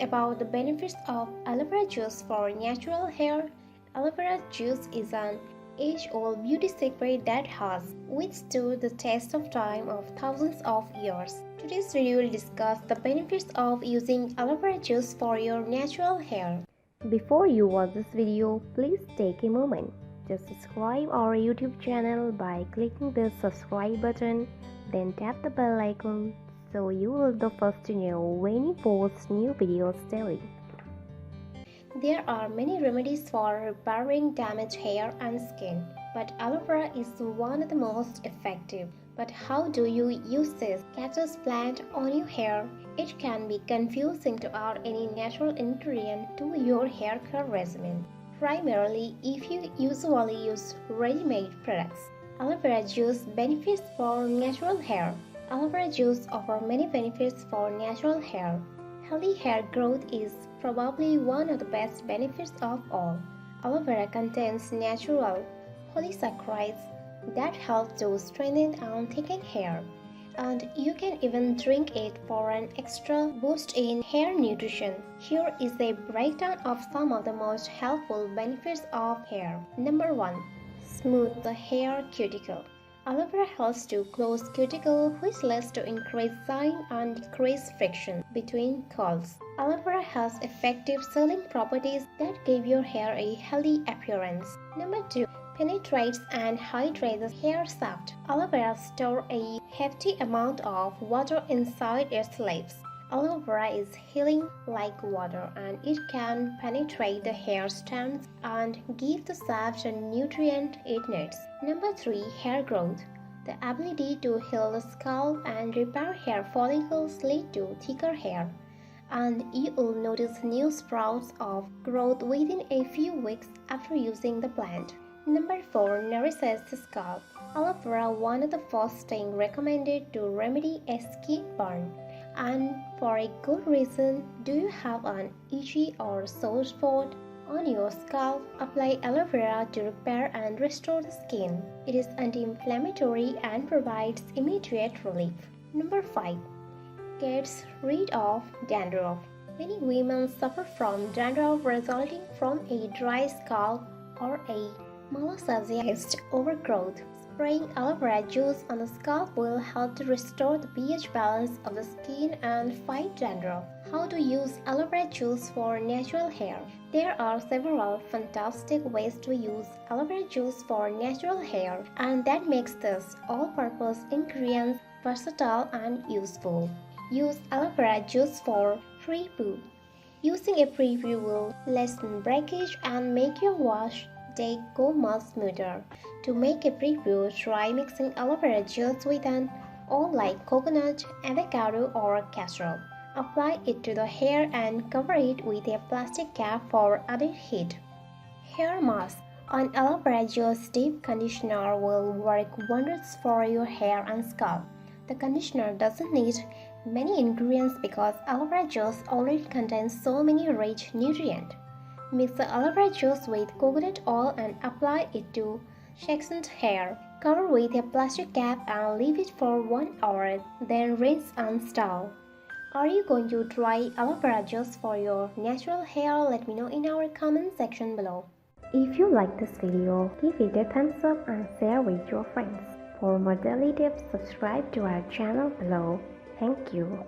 about the benefits of aloe vera juice for natural hair. Aloe vera juice is an age-old beauty secret that has withstood the test of time of thousands of years. Today's video will discuss the benefits of using aloe vera juice for your natural hair. Before you watch this video, please take a moment to subscribe our YouTube channel by clicking the subscribe button, then tap the bell icon so you will be the first to know when we post new videos daily. There are many remedies for repairing damaged hair and skin, but aloe vera is one of the most effective. But how do you use this cactus plant on your hair? It can be confusing to add any natural ingredient to your hair care regimen, primarily if you usually use ready-made products. Aloe vera juice benefits for natural hair. Aloe vera juice offers many benefits for natural hair. Healthy hair growth is probably one of the best benefits of all. Aloe vera contains natural polysaccharides that help to strengthen and thicken hair, and you can even drink it for an extra boost in hair nutrition. Here is a breakdown of some of the most helpful benefits of hair. Number 1. Smooth the hair cuticle. Aloe vera helps to close cuticle, which leads to increased shine and decreased friction between curls. Aloe vera has effective sealing properties that give your hair a healthy appearance. Number 2. Penetrates and hydrates the hair shaft. Aloe vera stores a hefty amount of water inside its leaves. Aloe vera is healing like water, and it can penetrate the hair stems and give the shaft the nutrient it needs. Number 3. Hair growth. The ability to heal the scalp and repair hair follicles lead to thicker hair, and you will notice new sprouts of growth within a few weeks after using the plant. Number 4. Nourishes the scalp. Aloe vera is one of the first things recommended to remedy a skin burn, and for a good reason. Do you have an itchy or sore spot on your scalp? Apply aloe vera to repair and restore the skin. It is anti-inflammatory and provides immediate relief. Number 5. Gets rid of dandruff. Many women suffer from dandruff resulting from a dry scalp or a molluscous overgrowth. Spraying aloe vera juice on the scalp will help to restore the pH balance of the skin and fight dandruff. How to use aloe vera juice for natural hair? There are several fantastic ways to use aloe vera juice for natural hair, and that makes this all-purpose ingredient versatile and useful. Use aloe vera juice for pre-poo. Using a pre-poo will lessen breakage and make your wash day go much smoother. To make a pre-poo, try mixing aloe vera juice with an oil like coconut, avocado, or castor. Apply it to the hair and cover it with a plastic cap for added heat. Hair mask. An aloe vera juice deep conditioner will work wonders for your hair and scalp. The conditioner doesn't need many ingredients because aloe vera juice already contains so many rich nutrients. Mix the aloe vera juice with coconut oil and apply it to sectioned hair. Cover with a plastic cap and leave it for 1 hour, then rinse and style. Are you going to try aloe vera juice for your natural hair? Let me know in our comment section below. If you like this video, give it a thumbs up and share with your friends. For more daily tips, subscribe to our channel below. Thank you.